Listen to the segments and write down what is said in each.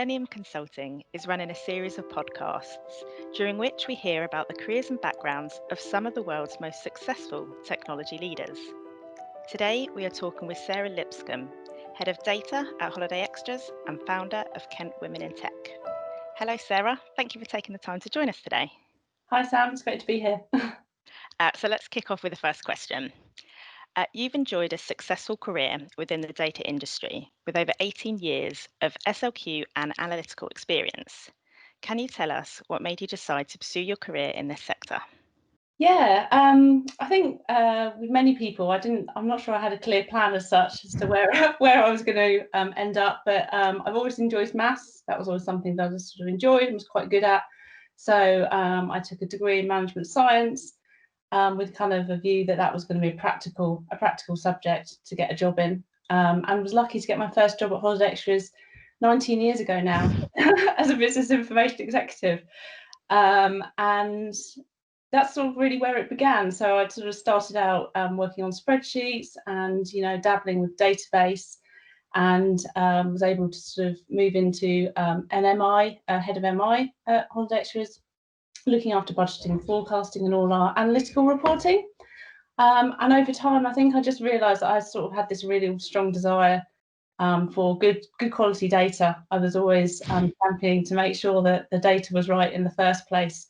Millennium Consulting is running a series of podcasts during which we hear about the careers and backgrounds of some of the world's most successful technology leaders. Today, we are talking with Sarah Lipscombe, Head of Data at Holiday Extras and founder of Kent Women in Tech. Hello, Sarah. Thank you for taking the time to join us today. Hi, Sam. It's great to be here. So let's kick off with the first question. You've enjoyed a successful career within the data industry with over 18 years of SLQ and analytical experience. Can you tell us what made you decide to pursue your career in this sector? Yeah, I think with many people, I'm not sure I had a clear plan as such as to where I was going to end up, but I've always enjoyed maths. That was always something that I just sort of enjoyed and was quite good at. So I took a degree in management science with kind of a view that that was going to be a practical subject to get a job in, and was lucky to get my first job at Holiday Extras 19 years ago now as a business information executive, and that's sort of really where it began. So I sort of started out working on spreadsheets and, dabbling with database, and was able to sort of move into an MI, head of MI at Holiday Extras, looking after budgeting, forecasting and all our analytical reporting. And over time, I think I just realised that I sort of had this really strong desire for good quality data. I was always championing to make sure that the data was right in the first place.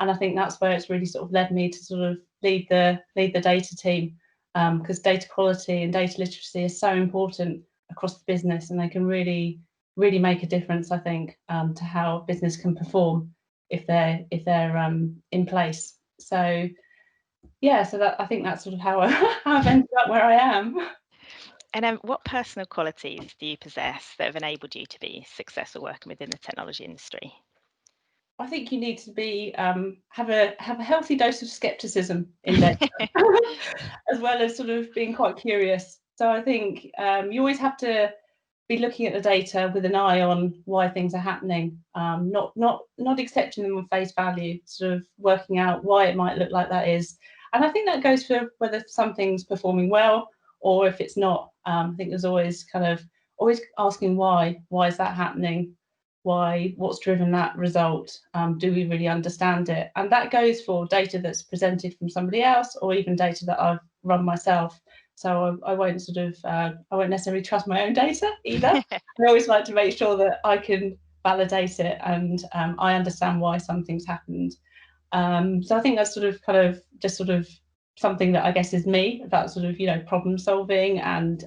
And I think that's where it's really sort of led me to sort of lead the data team, because data quality and data literacy is so important across the business, and they can really make a difference, I think, to how a business can perform if they're in place. So yeah, so that I think that's sort of how I've ended up where I am. And what personal qualities do you possess that have enabled you to be successful working within the technology industry? I think you need to be have a healthy dose of skepticism in data, as well as sort of being quite curious. So I think you always have to be looking at the data with an eye on why things are happening, not accepting them on face value, sort of working out why it might look like that is. And I think that goes for whether something's performing well or if it's not. I think there's always asking why is that happening? What's driven that result? Do we really understand it? And that goes for data that's presented from somebody else or even data that I've run myself. So I won't I won't necessarily trust my own data either. I always like to make sure that I can validate it and I understand why something's happened. So I think that's sort of something that I guess is me, about sort of, problem solving and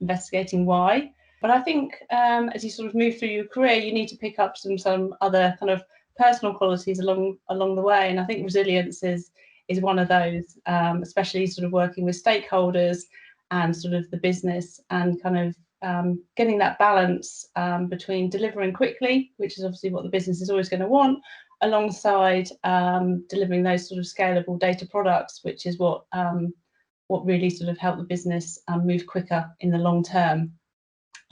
investigating why. But I think as you sort of move through your career, you need to pick up some other kind of personal qualities along the way. And I think resilience is one of those, especially sort of working with stakeholders and sort of the business, and kind of getting that balance between delivering quickly, which is obviously what the business is always going to want, alongside delivering those sort of scalable data products, which is what really sort of help the business move quicker in the long term.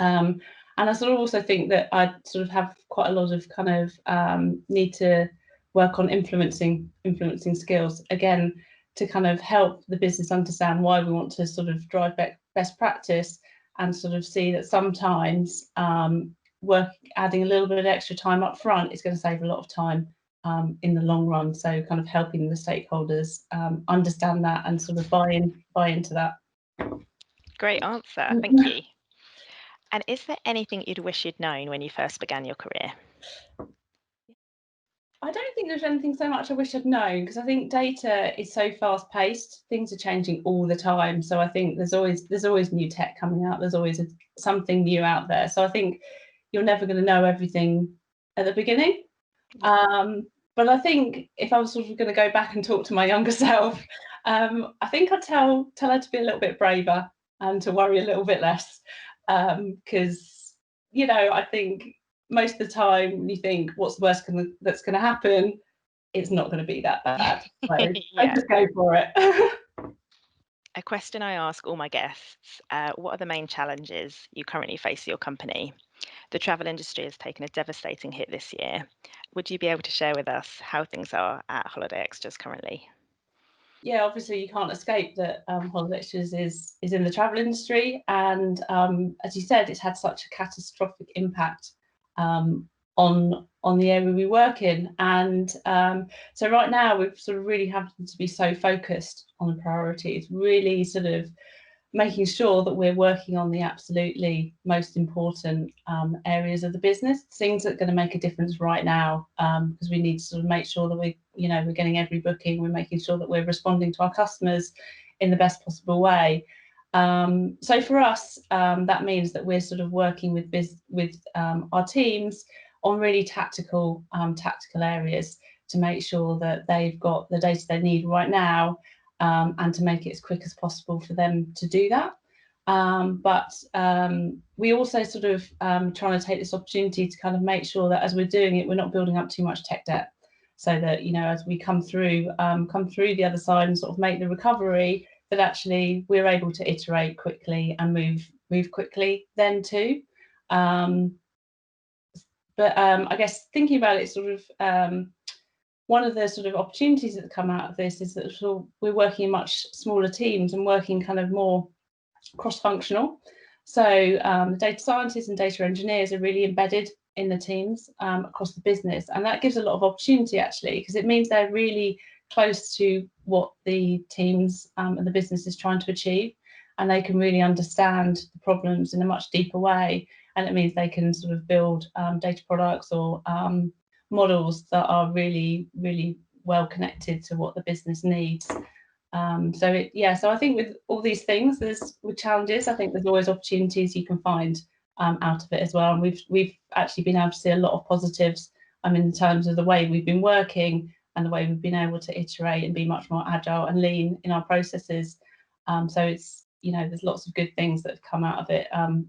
And I sort of also think that I sort of have quite a lot of kind of need to work on influencing skills, again, to kind of help the business understand why we want to sort of drive best practice, and sort of see that sometimes adding a little bit of extra time up front is going to save a lot of time in the long run. So kind of helping the stakeholders understand that and sort of buy into that. Great answer, thank you. And is there anything you'd wish you'd known when you first began your career? I don't think there's anything so much I wish I'd known, because I think data is so fast paced. Things are changing all the time. So I think there's always new tech coming out. There's always something new out there. So I think you're never going to know everything at the beginning. But I think if I was sort of going to go back and talk to my younger self, I think I'd tell her to be a little bit braver and to worry a little bit less. Because, I think most of the time you think, what's the worst that's going to happen? It's not going to be that bad. So I just go for it. A question I ask all my guests, what are the main challenges you currently face at your company? The travel industry has taken a devastating hit this year. Would you be able to share with us how things are at Holiday Extras currently? Yeah, obviously you can't escape that Holiday Extras is in the travel industry, and as you said, it's had such a catastrophic impact on the area we work in. And so right now we've sort of really having to be so focused on the priorities, really sort of making sure that we're working on the absolutely most important areas of the business, things that are going to make a difference right now, because we need to sort of make sure that we're getting every booking, we're making sure that we're responding to our customers in the best possible way. So for us, that means that we're sort of working with our teams on really tactical areas to make sure that they've got the data they need right now, and to make it as quick as possible for them to do that. But we also sort of trying to take this opportunity to kind of make sure that as we're doing it, we're not building up too much tech debt, so that as we come through the other side and sort of make the recovery, that actually we're able to iterate quickly and move quickly then too. But I guess thinking about it, sort of one of the sort of opportunities that come out of this is that sort of we're working in much smaller teams and working kind of more cross-functional. So the data scientists and data engineers are really embedded in the teams across the business, and that gives a lot of opportunity actually, because it means they're really close to what the teams and the business is trying to achieve, and they can really understand the problems in a much deeper way, and it means they can sort of build data products or models that are really, really well connected to what the business needs. So I think with all these things, with challenges, I think there's always opportunities you can find out of it as well. And we've actually been able to see a lot of positives in terms of the way we've been working and the way we've been able to iterate and be much more agile and lean in our processes. So it's there's lots of good things that have come out of it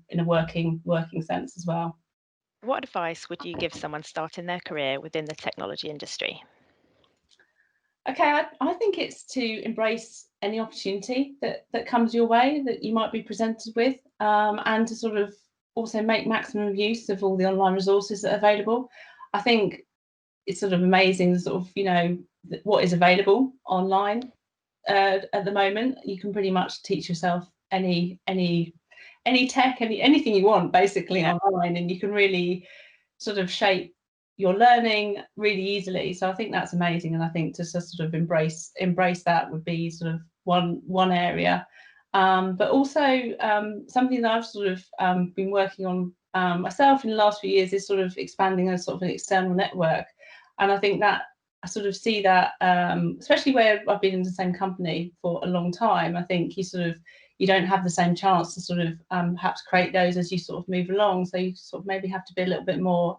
in a working sense as well. What advice would you give someone starting their career within the technology industry? Okay, I think it's to embrace any opportunity that comes your way that you might be presented with, and to sort of also make maximum use of all the online resources that are available. I think it's sort of amazing, sort of what is available online at the moment. You can pretty much teach yourself any tech, anything you want basically online, and you can really sort of shape your learning really easily. So I think that's amazing, and I think to sort of embrace that would be sort of one area. But also something that I've sort of been working on myself in the last few years is sort of expanding a sort of an external network, and I think that I sort of see that, especially where I've been in the same company for a long time. I think you don't have the same chance to sort of perhaps create those as you sort of move along. So you sort of maybe have to be a little bit more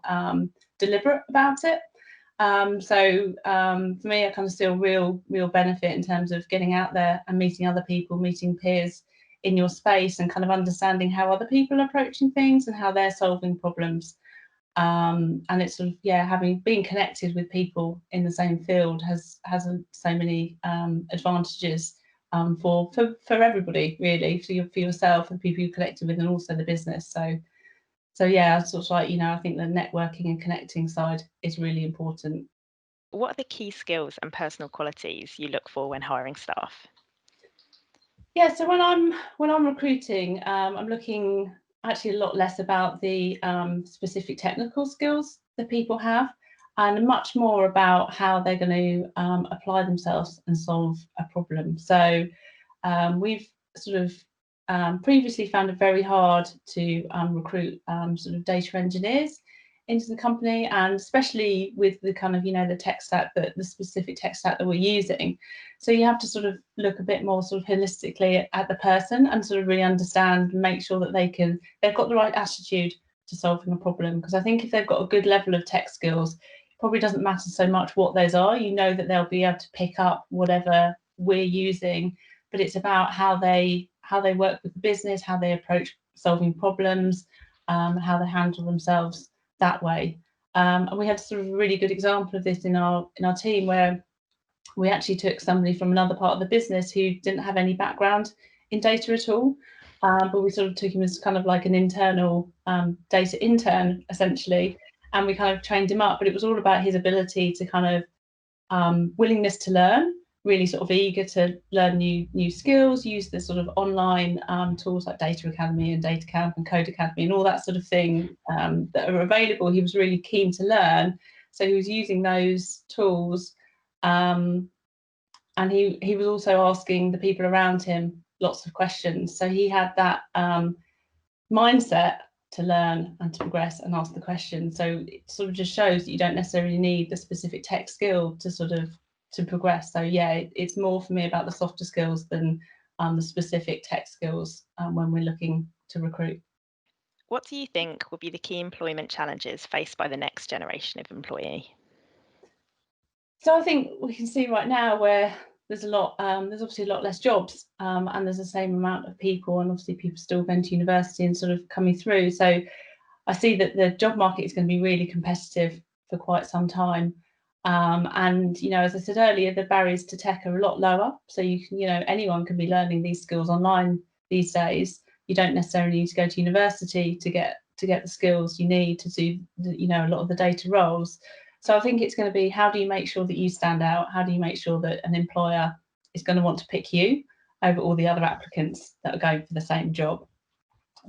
deliberate about it. For me, I kind of see a real benefit in terms of getting out there and meeting other people, meeting peers in your space, and kind of understanding how other people are approaching things and how they're solving problems. And it's sort of being connected with people in the same field has so many advantages for everybody, really, for yourself and people you're connected with, and also the business. So yeah, sort of like I think the networking and connecting side is really important. What are the key skills and personal qualities you look for when hiring staff? Yeah, so when I'm recruiting, I'm looking actually a lot less about the specific technical skills that people have, and much more about how they're going to apply themselves and solve a problem. So we've sort of previously found it very hard to recruit sort of data engineers into the company, and especially with the kind of the tech stack, the specific tech stack that we're using. So you have to sort of look a bit more sort of holistically at the person and sort of really understand and make sure that they've got the right attitude to solving a problem. Because I think if they've got a good level of tech skills, it probably doesn't matter so much what those are. That they'll be able to pick up whatever we're using, but it's about how they work with the business, how they approach solving problems, how they handle themselves that way. And we had sort of a really good example of this in our team, where we actually took somebody from another part of the business who didn't have any background in data at all, but we sort of took him as kind of like an internal data intern essentially, and we kind of trained him up. But it was all about his ability to kind of willingness to learn, really sort of eager to learn new skills, use the sort of online tools like Data Academy and Data Camp and Code Academy and all that sort of thing that are available. He was really keen to learn, so he was using those tools, and he was also asking the people around him lots of questions. So he had that mindset to learn and to progress and ask the question. So it sort of just shows that you don't necessarily need the specific tech skill to progress. So yeah, it's more for me about the softer skills than the specific tech skills when we're looking to recruit. What do you think will be the key employment challenges faced by the next generation of employee? So I think we can see right now where there's obviously a lot less jobs, and there's the same amount of people, and obviously people still going to university and sort of coming through. So I see that the job market is going to be really competitive for quite some time. And, as I said earlier, the barriers to tech are a lot lower. So anyone can be learning these skills online these days. You don't necessarily need to go to university to get the skills you need to do, a lot of the data roles. So I think it's going to be, how do you make sure that you stand out? How do you make sure that an employer is going to want to pick you over all the other applicants that are going for the same job?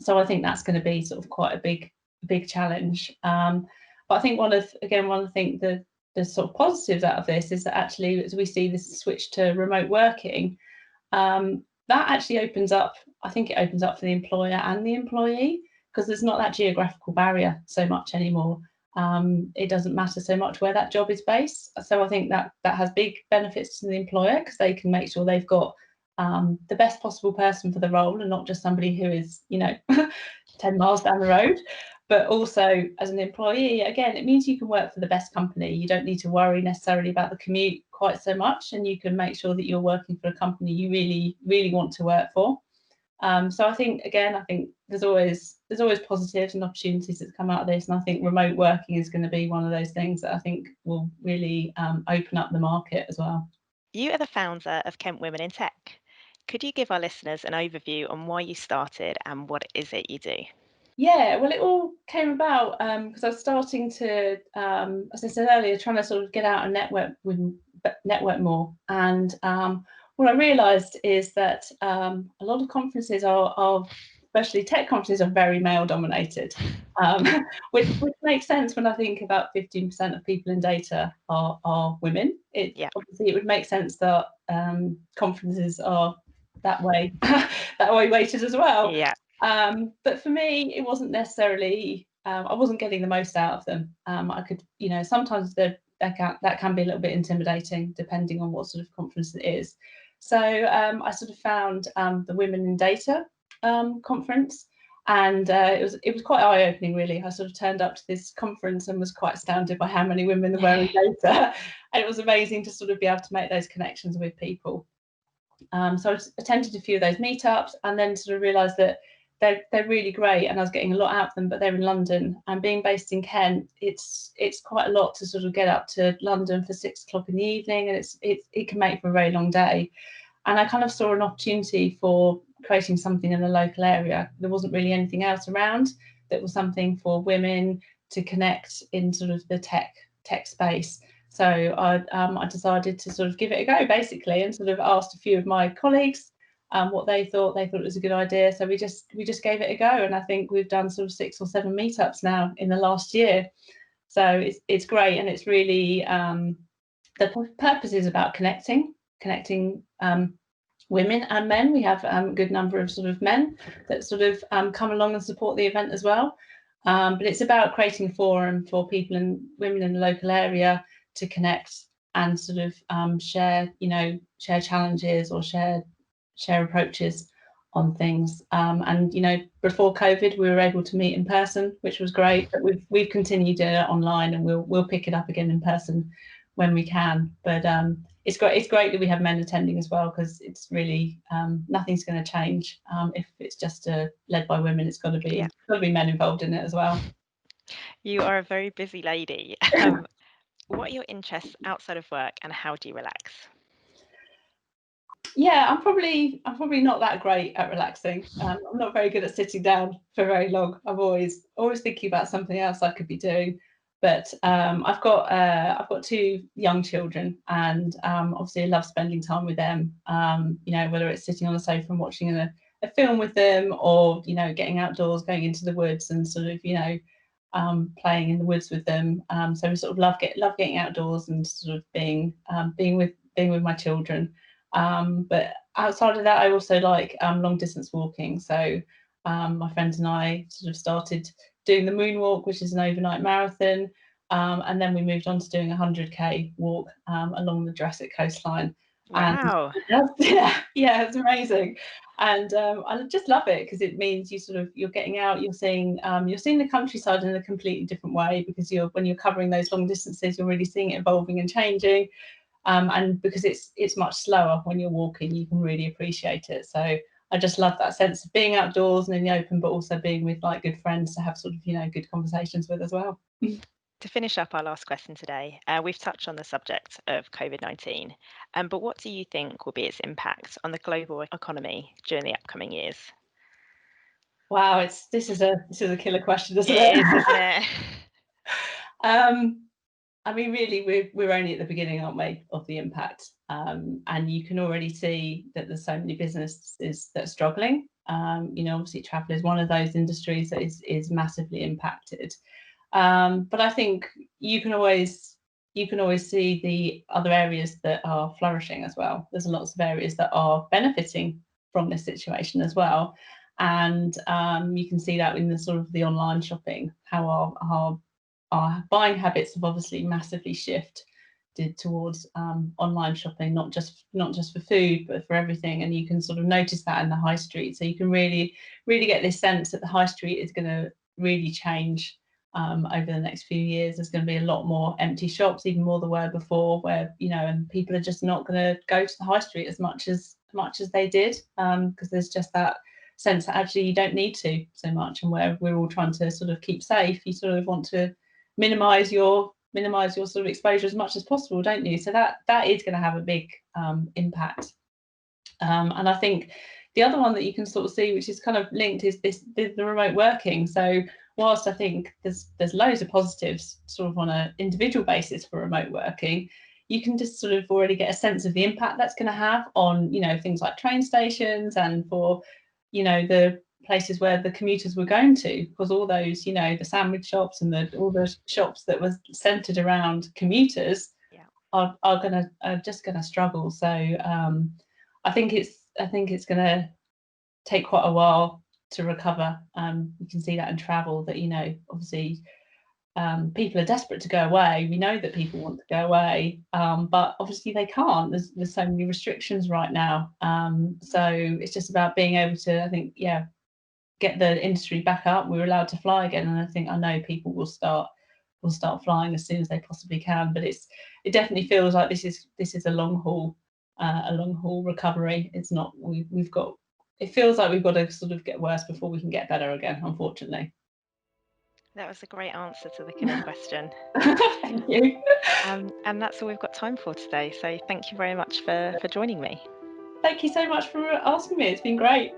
So I think that's going to be sort of quite a big challenge. But I think one of the things, the sort of positives out of this is that actually, as we see this switch to remote working, that actually opens up for the employer and the employee, because there's not that geographical barrier so much anymore. It doesn't matter so much where that job is based. So I think that has big benefits to the employer, because they can make sure they've got the best possible person for the role, and not just somebody who is 10 miles down the road. But also, as an employee, again, it means you can work for the best company. You don't need to worry necessarily about the commute quite so much, and you can make sure that you're working for a company you really, really want to work for. So I think there's always positives and opportunities that come out of this, and I think remote working is going to be one of those things that I think will really open up the market as well. You are the founder of Kent Women in Tech. Could you give our listeners an overview on why you started and what is it you do? Yeah, well, it all came about because I was starting to, as I said earlier, trying to sort of get out and network more. And what I realised is that a lot of conferences especially tech conferences, are very male dominated, which makes sense when I think about 15% of people in data are women. Obviously, it would make sense that conferences are that way weighted as well. Yeah. But for me, it wasn't necessarily, I wasn't getting the most out of them. I could, sometimes that can be a little bit intimidating depending on what sort of conference it is. So I sort of found the Women in Data conference, and it was quite eye-opening, really. I sort of turned up to this conference and was quite astounded by how many women there were in data. And it was amazing to sort of be able to make those connections with people. So I attended a few of those meetups, and then sort of realised that they're really great, and I was getting a lot out of them, but they're in London, and being based in Kent, it's quite a lot to sort of get up to London for 6 o'clock in the evening, and it can make for a very long day. And I kind of saw an opportunity for creating something in the local area. There wasn't really anything else around that was something for women to connect in sort of the tech space. So I decided to sort of give it a go, basically, and sort of asked a few of my colleagues what they thought it was a good idea. So we just gave it a go, and I think we've done sort of 6 or 7 meetups now in the last year. So it's great, and it's really the purpose is about connecting women and men. We have a good number of sort of men that sort of come along and support the event as well. But it's about creating a forum for people and women in the local area to connect and sort of share challenges or share approaches on things. And before COVID, we were able to meet in person, which was great. But we've continued doing it online, and we'll pick it up again in person when we can. But it's great that we have men attending as well, because it's really nothing's going to change if it's just led by women. It's got to be men involved in it as well. You are a very busy lady. What are your interests outside of work, and how do you relax? Yeah, I'm probably not that great at relaxing. I'm not very good at sitting down for very long. I'm always thinking about something else I could be doing. But I've got two young children, and obviously I love spending time with them. Whether it's sitting on the sofa and watching a film with them, or getting outdoors, going into the woods, and sort of playing in the woods with them. So we sort of love getting outdoors and sort of being with my children. But outside of that, I also like long distance walking. So my friends and I sort of started doing the moonwalk, which is an overnight marathon. And then we moved on to doing a 100k walk along the Jurassic coastline. Wow. And yeah, it's amazing. And I just love it because it means you're getting out, you're seeing the countryside in a completely different way, because when you're covering those long distances, you're really seeing it evolving and changing. And because it's much slower when you're walking, you can really appreciate it. So I just love that sense of being outdoors and in the open, but also being with like good friends to have sort of good conversations with as well. To finish up our last question today, we've touched on the subject of COVID-19, but what do you think will be its impact on the global economy during the upcoming years? Wow, this is a killer question, isn't It it? is, isn't it? I mean, really, we're only at the beginning, aren't we, of the impact? And you can already see that there's so many businesses that are struggling. Obviously, travel is one of those industries that is massively impacted. But I think you can always see the other areas that are flourishing as well. There's lots of areas that are benefiting from this situation as well. And you can see that in the sort of the online shopping, how our buying habits have obviously massively shifted towards online shopping, not just for food, but for everything. And you can sort of notice that in the high street. So you can really get this sense that the high street is going to really change over the next few years. There's going to be a lot more empty shops, even more than there were before, where and people are just not going to go to the high street as much as they did, because there's just that sense that actually you don't need to so much. And where we're all trying to sort of keep safe, you sort of want to minimize your sort of exposure as much as possible, don't you? So that is going to have a big impact. And I think the other one that you can sort of see, which is kind of linked, is the remote working. So whilst I think there's loads of positives sort of on an individual basis for remote working, you can just sort of already get a sense of the impact that's going to have on things like train stations, and for the places where the commuters were going to, because all those the sandwich shops and all the shops that were centered around commuters are just gonna struggle. So I think it's gonna take quite a while to recover. You can see that in travel, that obviously people are desperate to go away. We know that people want to go away, but obviously they can't. There's so many restrictions right now. So it's just about being able to, I think, get the industry back up. We're allowed to fly again, and I know people will start flying as soon as they possibly can. But it definitely feels like this is a long haul recovery. It's not it feels like we've got to sort of get worse before we can get better again, unfortunately. That was a great answer to the killer question. Thank you. And that's all we've got time for today. So thank you very much for joining me. Thank you so much for asking me. It's been great.